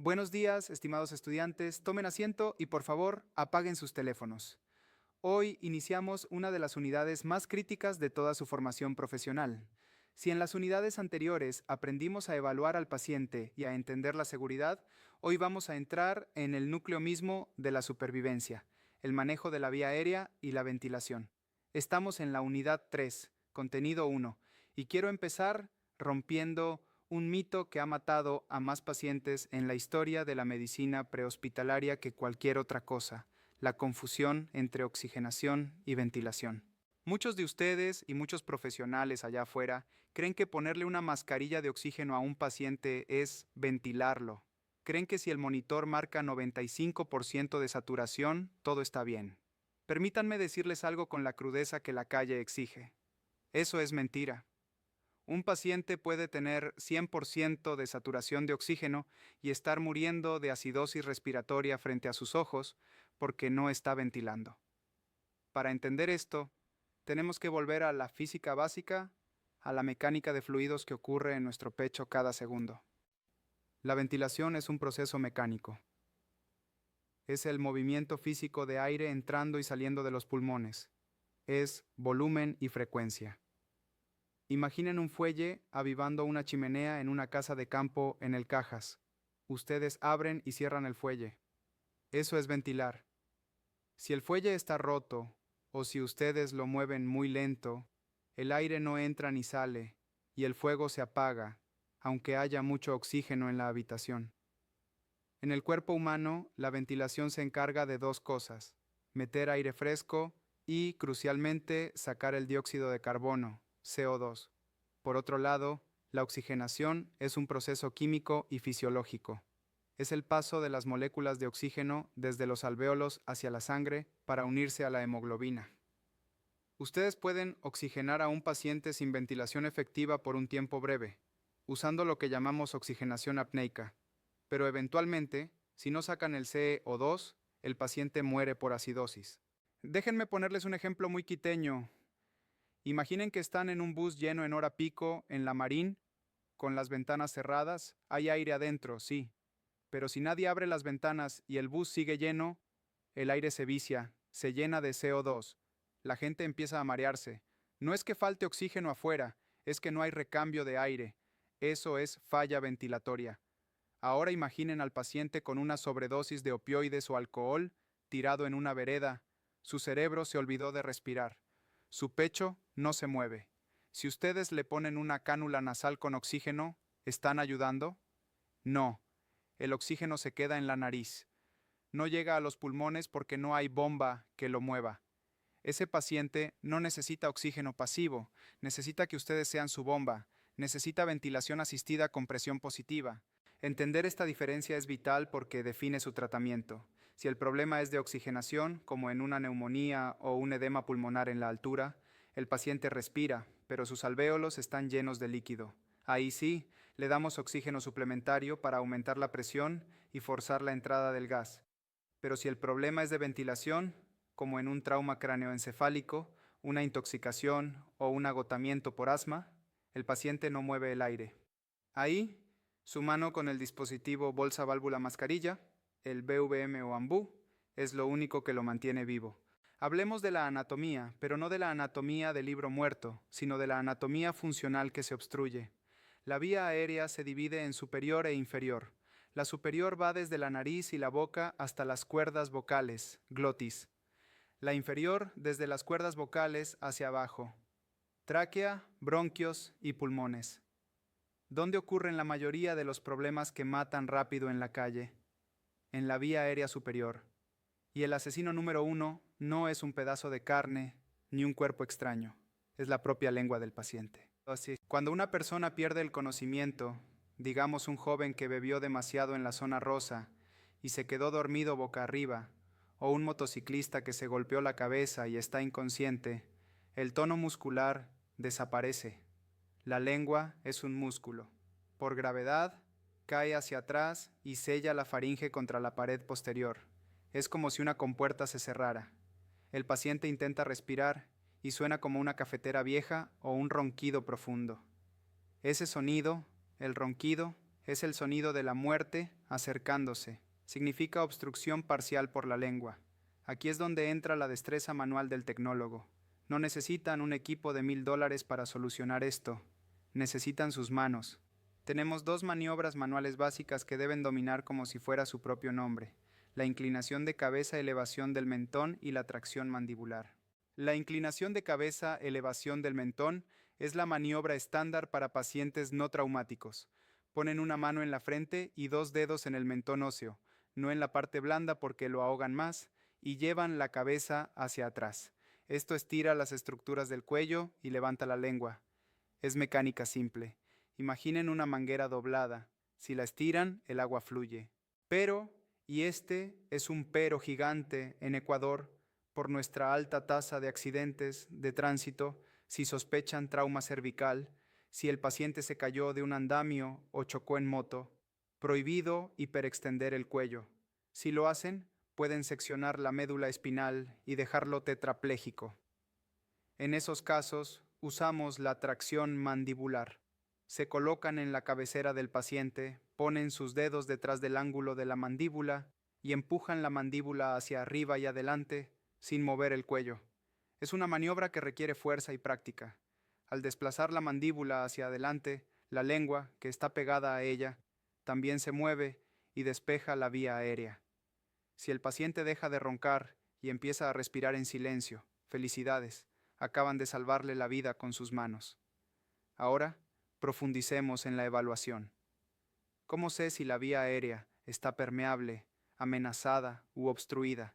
Buenos días, estimados estudiantes. Tomen asiento y por favor apaguen sus teléfonos. Hoy iniciamos una de las unidades más críticas de toda su formación profesional. Si en las unidades anteriores aprendimos a evaluar al paciente y a entender la seguridad, hoy vamos a entrar en el núcleo mismo de la supervivencia, el manejo de la vía aérea y la ventilación. Estamos en la unidad 3, contenido 1, y quiero empezar rompiendo un mito que ha matado a más pacientes en la historia de la medicina prehospitalaria que cualquier otra cosa: la confusión entre oxigenación y ventilación. Muchos de ustedes y muchos profesionales allá afuera creen que ponerle una mascarilla de oxígeno a un paciente es ventilarlo. Creen que si el monitor marca 95% de saturación, todo está bien. Permítanme decirles algo con la crudeza que la calle exige. Eso es mentira. Un paciente puede tener 100% de saturación de oxígeno y estar muriendo de acidosis respiratoria frente a sus ojos porque no está ventilando. Para entender esto, tenemos que volver a la física básica, a la mecánica de fluidos que ocurre en nuestro pecho cada segundo. La ventilación es un proceso mecánico. Es el movimiento físico de aire entrando y saliendo de los pulmones. Es volumen y frecuencia. Imaginen un fuelle avivando una chimenea en una casa de campo en el Cajas. Ustedes abren y cierran el fuelle. Eso es ventilar. Si el fuelle está roto, o si ustedes lo mueven muy lento, el aire no entra ni sale, y el fuego se apaga, aunque haya mucho oxígeno en la habitación. En el cuerpo humano, la ventilación se encarga de dos cosas: meter aire fresco y, crucialmente, sacar el dióxido de carbono, CO2. Por otro lado, la oxigenación es un proceso químico y fisiológico. Es el paso de las moléculas de oxígeno desde los alvéolos hacia la sangre para unirse a la hemoglobina. Ustedes pueden oxigenar a un paciente sin ventilación efectiva por un tiempo breve, usando lo que llamamos oxigenación apneica, pero eventualmente, si no sacan el CO2, el paciente muere por acidosis. Déjenme ponerles un ejemplo muy quiteño. Imaginen que están en un bus lleno en hora pico, en la Marín, con las ventanas cerradas. Hay aire adentro, sí, pero si nadie abre las ventanas y el bus sigue lleno, el aire se vicia, se llena de CO2. La gente empieza a marearse. No es que falte oxígeno afuera, es que no hay recambio de aire. Eso es falla ventilatoria. Ahora imaginen al paciente con una sobredosis de opioides o alcohol, tirado en una vereda. Su cerebro se olvidó de respirar. Su pecho no se mueve. Si ustedes le ponen una cánula nasal con oxígeno, ¿están ayudando? No. El oxígeno se queda en la nariz. No llega a los pulmones porque no hay bomba que lo mueva. Ese paciente no necesita oxígeno pasivo, necesita que ustedes sean su bomba, necesita ventilación asistida con presión positiva. Entender esta diferencia es vital porque define su tratamiento. Si el problema es de oxigenación, como en una neumonía o un edema pulmonar en la altura, el paciente respira, pero sus alvéolos están llenos de líquido. Ahí sí, le damos oxígeno suplementario para aumentar la presión y forzar la entrada del gas. Pero si el problema es de ventilación, como en un trauma cráneoencefálico, una intoxicación o un agotamiento por asma, el paciente no mueve el aire. Ahí, su mano con el dispositivo bolsa válvula mascarilla, el BVM o AMBU, es lo único que lo mantiene vivo. Hablemos de la anatomía, pero no de la anatomía del libro muerto, sino de la anatomía funcional que se obstruye. La vía aérea se divide en superior e inferior. La superior va desde la nariz y la boca hasta las cuerdas vocales, glotis. La inferior desde las cuerdas vocales hacia abajo, tráquea, bronquios y pulmones. ¿Dónde ocurren la mayoría de los problemas que matan rápido en la calle? En la vía aérea superior. Y el asesino número 1 no es un pedazo de carne ni un cuerpo extraño, es la propia lengua del paciente. Así, cuando una persona pierde el conocimiento, digamos un joven que bebió demasiado en la zona rosa y se quedó dormido boca arriba, o un motociclista que se golpeó la cabeza y está inconsciente, el tono muscular desaparece. La lengua es un músculo. Por gravedad, cae hacia atrás y sella la faringe contra la pared posterior. Es como si una compuerta se cerrara. El paciente intenta respirar y suena como una cafetera vieja o un ronquido profundo. Ese sonido, el ronquido, Es el sonido de la muerte acercándose. Significa obstrucción parcial por la lengua. Aquí es donde entra la destreza manual del tecnólogo. No necesitan un equipo de $1000 para solucionar esto. Necesitan sus manos. Tenemos 2 maniobras manuales básicas que deben dominar como si fuera su propio nombre: la inclinación de cabeza, elevación del mentón y la tracción mandibular. La inclinación de cabeza, elevación del mentón es la maniobra estándar para pacientes no traumáticos. Ponen una mano en la frente y 2 dedos en el mentón óseo, no en la parte blanda porque lo ahogan más, y llevan la cabeza hacia atrás. Esto estira las estructuras del cuello y levanta la lengua. Es mecánica simple. Imaginen una manguera doblada. Si la estiran, el agua fluye. Pero, y este es un pero gigante en Ecuador, por nuestra alta tasa de accidentes de tránsito, si sospechan trauma cervical, si el paciente se cayó de un andamio o chocó en moto, prohibido hiperextender el cuello. Si lo hacen, pueden seccionar la médula espinal y dejarlo tetrapléjico. En esos casos, usamos la tracción mandibular. Se colocan en la cabecera del paciente, ponen sus dedos detrás del ángulo de la mandíbula y empujan la mandíbula hacia arriba y adelante sin mover el cuello. Es una maniobra que requiere fuerza y práctica. Al desplazar la mandíbula hacia adelante, la lengua, que está pegada a ella, también se mueve y despeja la vía aérea. Si el paciente deja de roncar y empieza a respirar en silencio, felicidades, acaban de salvarle la vida con sus manos. Ahora, profundicemos en la evaluación. ¿Cómo sé si la vía aérea está permeable, amenazada u obstruida?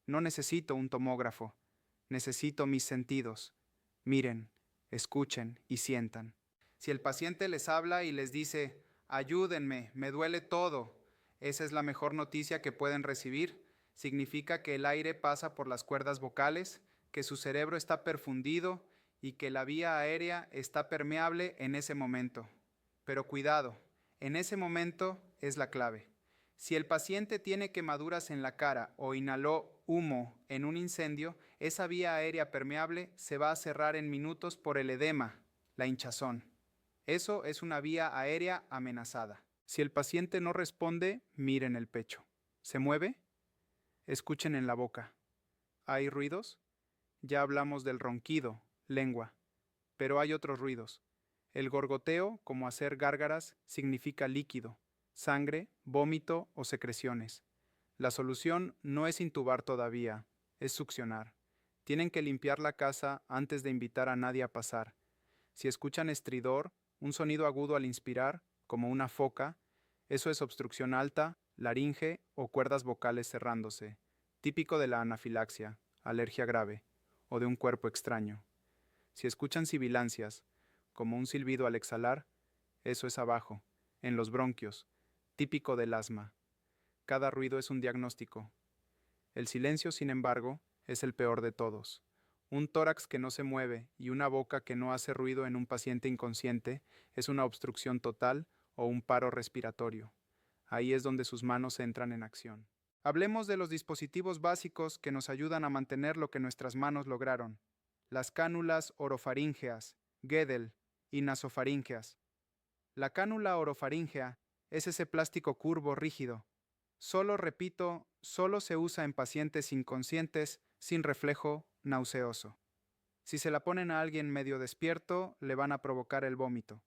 No necesito un tomógrafo, necesito mis sentidos. Miren, escuchen y sientan. Si el paciente les habla y les dice, ayúdenme, me duele todo, esa es la mejor noticia que pueden recibir. Significa que el aire pasa por las cuerdas vocales, que su cerebro está perfundido y que la vía aérea está permeable en ese momento. Pero cuidado, en ese momento es la clave. Si el paciente tiene quemaduras en la cara o inhaló humo en un incendio, esa vía aérea permeable se va a cerrar en minutos por el edema, la hinchazón. Eso es una vía aérea amenazada. Si el paciente no responde, miren el pecho. ¿Se mueve? Escuchen en la boca. ¿Hay ruidos? Ya hablamos del ronquido, lengua. Pero hay otros ruidos. El gorgoteo, como hacer gárgaras, significa líquido, sangre, vómito o secreciones. La solución no es intubar todavía, es succionar. Tienen que limpiar la casa antes de invitar a nadie a pasar. Si escuchan estridor, un sonido agudo al inspirar, como una foca, eso es obstrucción alta, laringe o cuerdas vocales cerrándose, típico de la anafilaxia, alergia grave, o de un cuerpo extraño. Si escuchan sibilancias, como un silbido al exhalar, eso es abajo, en los bronquios, típico del asma. Cada ruido es un diagnóstico. El silencio, sin embargo, es el peor de todos. Un tórax que no se mueve y una boca que no hace ruido en un paciente inconsciente es una obstrucción total o un paro respiratorio. Ahí es donde sus manos entran en acción. Hablemos de los dispositivos básicos que nos ayudan a mantener lo que nuestras manos lograron: las cánulas orofaríngeas, Guedel, y nasofaríngeas. La cánula orofaríngea es ese plástico curvo rígido. Solo, repito, solo se usa en pacientes inconscientes sin reflejo nauseoso. Si se la ponen a alguien medio despierto, le van a provocar el vómito.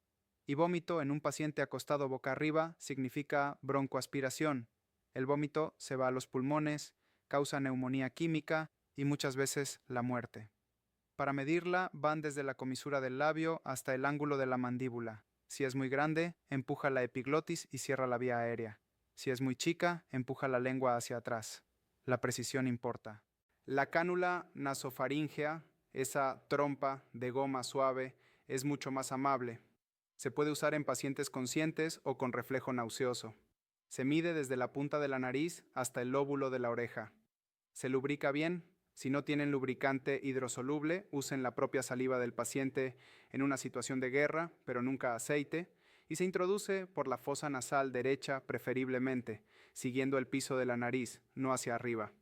Y vómito en un paciente acostado boca arriba significa broncoaspiración. El vómito se va a los pulmones, causa neumonía química y muchas veces la muerte. Para medirla, van desde la comisura del labio hasta el ángulo de la mandíbula. Si es muy grande, empuja la epiglotis y cierra la vía aérea. Si es muy chica, empuja la lengua hacia atrás. La precisión importa. La cánula nasofaríngea, esa trompa de goma suave, es mucho más amable. Se puede usar en pacientes conscientes o con reflejo nauseoso. Se mide desde la punta de la nariz hasta el lóbulo de la oreja. Se lubrica bien. Si no tienen lubricante hidrosoluble, usen la propia saliva del paciente en una situación de guerra, pero nunca aceite, y se introduce por la fosa nasal derecha preferiblemente, siguiendo el piso de la nariz, no hacia arriba.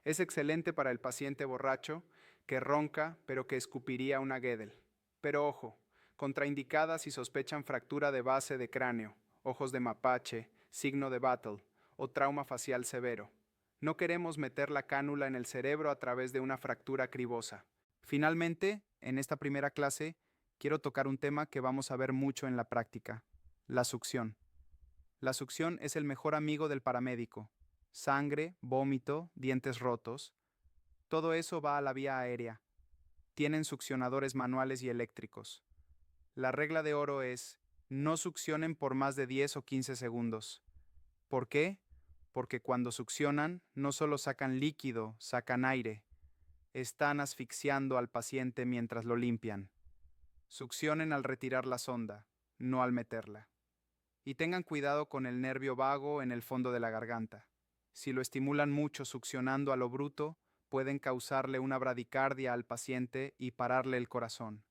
Es excelente para el paciente borracho que ronca pero que escupiría una Guedel. Pero ojo, contraindicada si sospechan fractura de base de cráneo ojos de mapache, signo de Battle o trauma facial severo. No queremos meter la cánula en el cerebro a través de una fractura cribosa. Finalmente, en esta primera clase, quiero tocar un tema que vamos a ver mucho en la práctica: la succión. La succión es el mejor amigo del paramédico. Sangre, vómito, dientes rotos. Todo eso va a la vía aérea. Tienen succionadores manuales y eléctricos. La regla de oro es: no succionen por más de 10 o 15 segundos. ¿Por qué? Porque cuando succionan, no solo sacan líquido, sacan aire. Están asfixiando al paciente mientras lo limpian. Succionen al retirar la sonda, no al meterla. Y tengan cuidado con el nervio vago en el fondo de la garganta. Si lo estimulan mucho succionando a lo bruto, pueden causarle una bradicardia al paciente y pararle el corazón.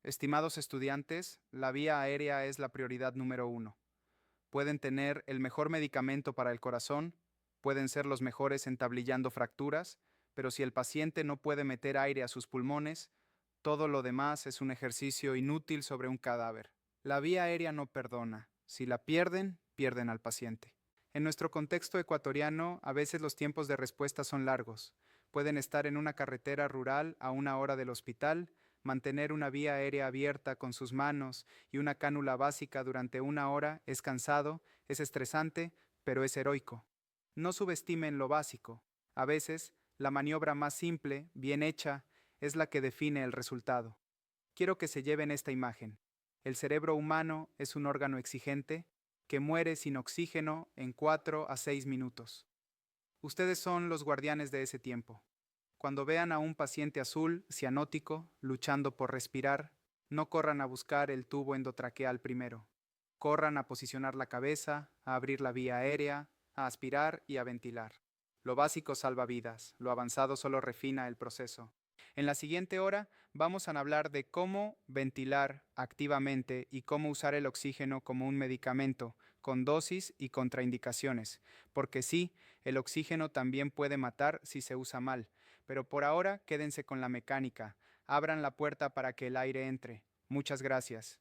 Estimados estudiantes, la vía aérea es la prioridad número 1. Pueden tener el mejor medicamento para el corazón, pueden ser los mejores entablillando fracturas, pero si el paciente no puede meter aire a sus pulmones, todo lo demás es un ejercicio inútil sobre un cadáver. La vía aérea no perdona. Si la pierden, pierden al paciente. En nuestro contexto ecuatoriano, a veces los tiempos de respuesta son largos. Pueden estar en una carretera rural a 1 hora del hospital, mantener una vía aérea abierta con sus manos y una cánula básica durante 1 hora es cansado, es estresante, pero es heroico. No subestimen lo básico. A veces, la maniobra más simple, bien hecha, es la que define el resultado. Quiero que se lleven esta imagen. El cerebro humano es un órgano exigente que muere sin oxígeno en 4 a 6 minutos. Ustedes son los guardianes de ese tiempo. Cuando vean a un paciente azul, cianótico, luchando por respirar, no corran a buscar el tubo endotraqueal primero. Corran a posicionar la cabeza, a abrir la vía aérea, a aspirar y a ventilar. Lo básico salva vidas, lo avanzado solo refina el proceso. En la siguiente hora vamos a hablar de cómo ventilar activamente y cómo usar el oxígeno como un medicamento, con dosis y contraindicaciones, porque sí, el oxígeno también puede matar si se usa mal, pero por ahora quédense con la mecánica, abran la puerta para que el aire entre. Muchas gracias.